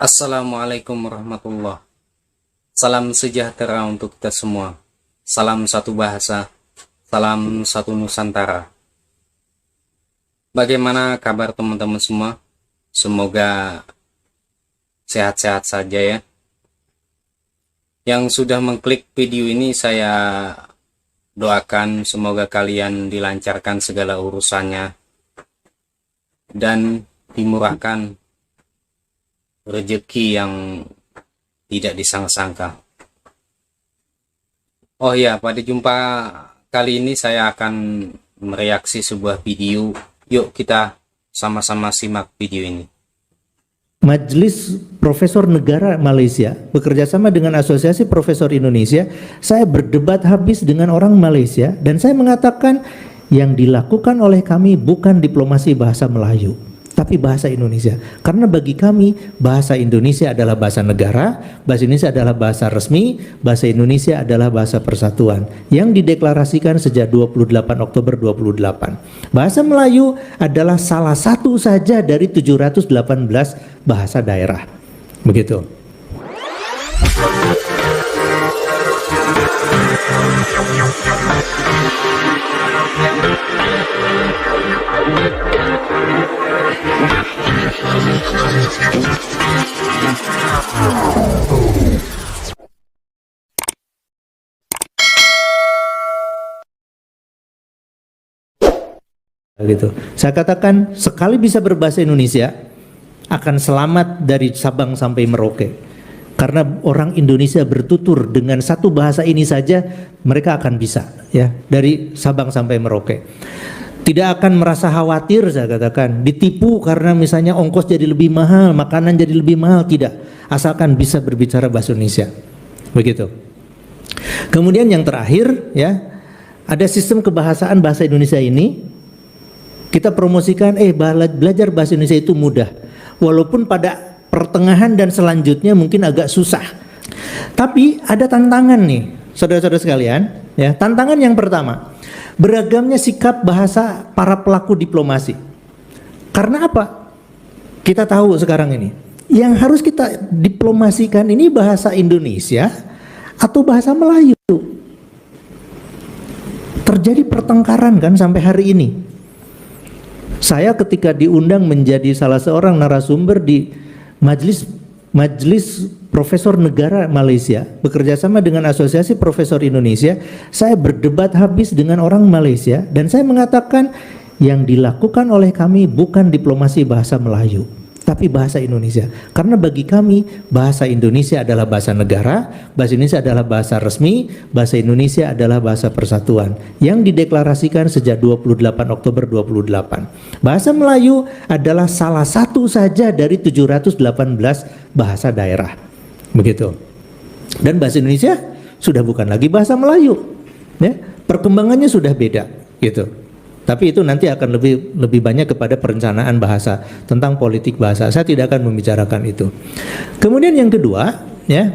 Assalamualaikum warahmatullah. Salam sejahtera untuk kita semua. Salam satu bahasa. Salam satu Nusantara. Bagaimana kabar teman-teman semua? Semoga sehat-sehat saja ya. Yang sudah mengklik video ini saya doakan semoga kalian dilancarkan segala urusannya dan dimurahkan rezeki yang tidak disangka-sangka. Oh ya, pada jumpa kali ini saya akan mereaksi sebuah video. Yuk kita sama-sama simak video ini. Majelis Profesor Negara Malaysia bekerjasama dengan Asosiasi Profesor Indonesia, saya berdebat habis dengan orang Malaysia dan saya mengatakan yang dilakukan oleh kami bukan diplomasi bahasa Melayu, tapi bahasa Indonesia. Karena bagi kami bahasa Indonesia adalah bahasa negara, bahasa Indonesia adalah bahasa resmi, bahasa Indonesia adalah bahasa persatuan yang dideklarasikan sejak 28 Oktober 28. Bahasa Melayu adalah salah satu saja dari 718 bahasa daerah. Begitu. Gitu. Saya katakan sekali bisa berbahasa Indonesia akan selamat dari Sabang sampai Merauke. Karena orang Indonesia bertutur dengan satu bahasa ini saja mereka akan bisa ya dari Sabang sampai Merauke. Tidak akan merasa khawatir, saya katakan ditipu karena misalnya ongkos jadi lebih mahal, makanan jadi lebih mahal, tidak, asalkan bisa berbicara bahasa Indonesia. Begitu. Kemudian yang terakhir ya, ada sistem kebahasaan bahasa Indonesia ini kita promosikan belajar bahasa Indonesia itu mudah. Walaupun pada pertengahan dan selanjutnya mungkin agak susah. Tapi ada tantangan nih, saudara-saudara sekalian, ya. Tantangan yang pertama, beragamnya sikap bahasa para pelaku diplomasi. Karena apa? Kita tahu sekarang ini, yang harus kita diplomasikan ini bahasa Indonesia atau bahasa Melayu. Terjadi pertengkaran kan sampai hari ini. Saya ketika diundang menjadi salah seorang narasumber di Majelis Profesor Negara Malaysia bekerjasama dengan Asosiasi Profesor Indonesia, saya berdebat habis dengan orang Malaysia dan saya mengatakan yang dilakukan oleh kami bukan diplomasi bahasa Melayu, tapi bahasa Indonesia. Karena bagi kami bahasa Indonesia adalah bahasa negara, bahasa Indonesia adalah bahasa resmi, bahasa Indonesia adalah bahasa persatuan yang dideklarasikan sejak 28 Oktober 28. Bahasa Melayu adalah salah satu saja dari 718 bahasa daerah. Begitu. Dan bahasa Indonesia sudah bukan lagi bahasa Melayu. Ya, perkembangannya sudah beda gitu. Tapi itu nanti akan lebih banyak kepada perencanaan bahasa, tentang politik bahasa. Saya tidak akan membicarakan itu. Kemudian yang kedua, ya,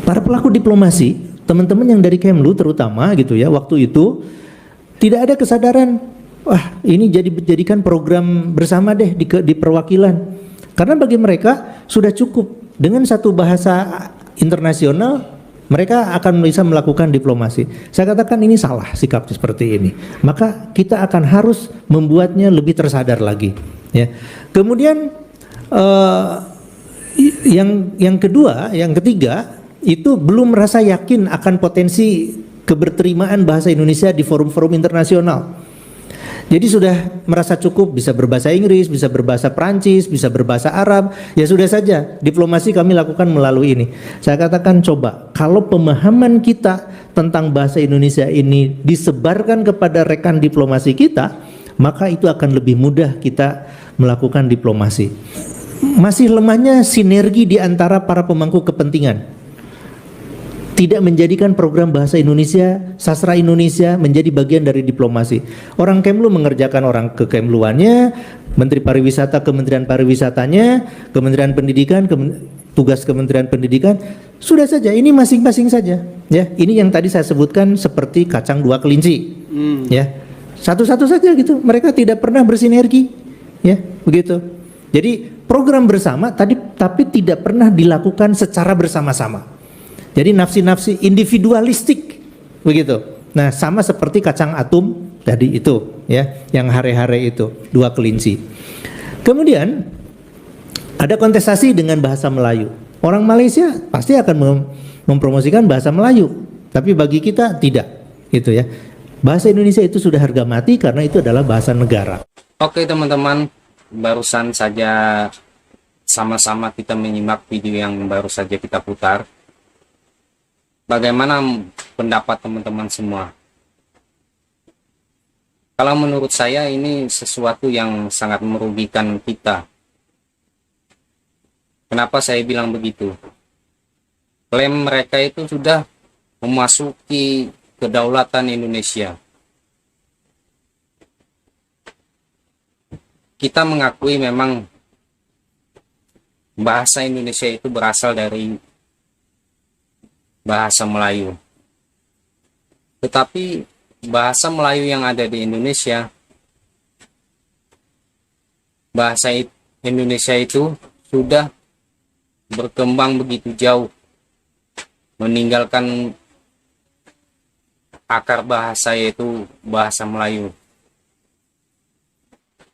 para pelaku diplomasi, teman-teman yang dari Kemlu terutama gitu ya, waktu itu tidak ada kesadaran, wah ini jadikan program bersama deh di perwakilan. Karena bagi mereka sudah cukup dengan satu bahasa internasional. Mereka akan bisa melakukan diplomasi. Saya katakan ini salah sikap seperti ini. Maka kita akan harus membuatnya lebih tersadar lagi. Ya. Kemudian yang kedua, yang ketiga itu belum merasa yakin akan potensi keberterimaan bahasa Indonesia di forum-forum internasional. Jadi sudah merasa cukup bisa berbahasa Inggris, bisa berbahasa Prancis, bisa berbahasa Arab, ya sudah saja diplomasi kami lakukan melalui ini. Saya katakan coba kalau pemahaman kita tentang bahasa Indonesia ini disebarkan kepada rekan diplomasi kita, maka itu akan lebih mudah kita melakukan diplomasi. Masih lemahnya sinergi di antara para pemangku kepentingan. Tidak menjadikan program bahasa Indonesia, sastra Indonesia menjadi bagian dari diplomasi. Orang Kemlu mengerjakan orang kekemluannya, Menteri Pariwisata Kementerian Pariwisatanya, Kementerian Pendidikan tugas Kementerian Pendidikan. Sudah saja, ini masing-masing saja. Ya, ini yang tadi saya sebutkan seperti kacang dua kelinci. Ya, satu-satu saja gitu. Mereka tidak pernah bersinergi. Ya, begitu. Jadi program bersama tadi tapi tidak pernah dilakukan secara bersama-sama. Jadi nafsi-nafsi individualistik begitu. Nah, sama seperti kacang atum tadi itu ya, yang hare-hare itu, dua kelinci. Kemudian ada kontestasi dengan bahasa Melayu. Orang Malaysia pasti akan mempromosikan bahasa Melayu, tapi bagi kita tidak, gitu ya. Bahasa Indonesia itu sudah harga mati karena itu adalah bahasa negara. Oke teman-teman, barusan saja sama-sama kita menyimak video yang baru saja kita putar. Bagaimana pendapat teman-teman semua? Kalau menurut saya ini sesuatu yang sangat merugikan kita. Kenapa saya bilang begitu? Klaim mereka itu sudah memasuki kedaulatan Indonesia. Kita mengakui memang bahasa Indonesia itu berasal dari bahasa Melayu. Tetapi bahasa Melayu yang ada di Indonesia, bahasa Indonesia itu sudah berkembang begitu jauh, meninggalkan akar bahasa yaitu bahasa Melayu.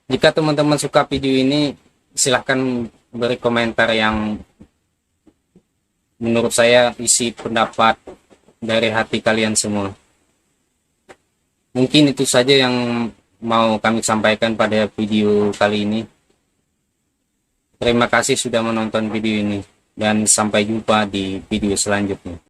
Jika teman-teman suka video ini, silahkan beri komentar yang menurut saya isi pendapat dari hati kalian semua. Mungkin itu saja yang mau kami sampaikan pada video kali ini. Terima kasih sudah menonton video ini dan sampai jumpa di video selanjutnya.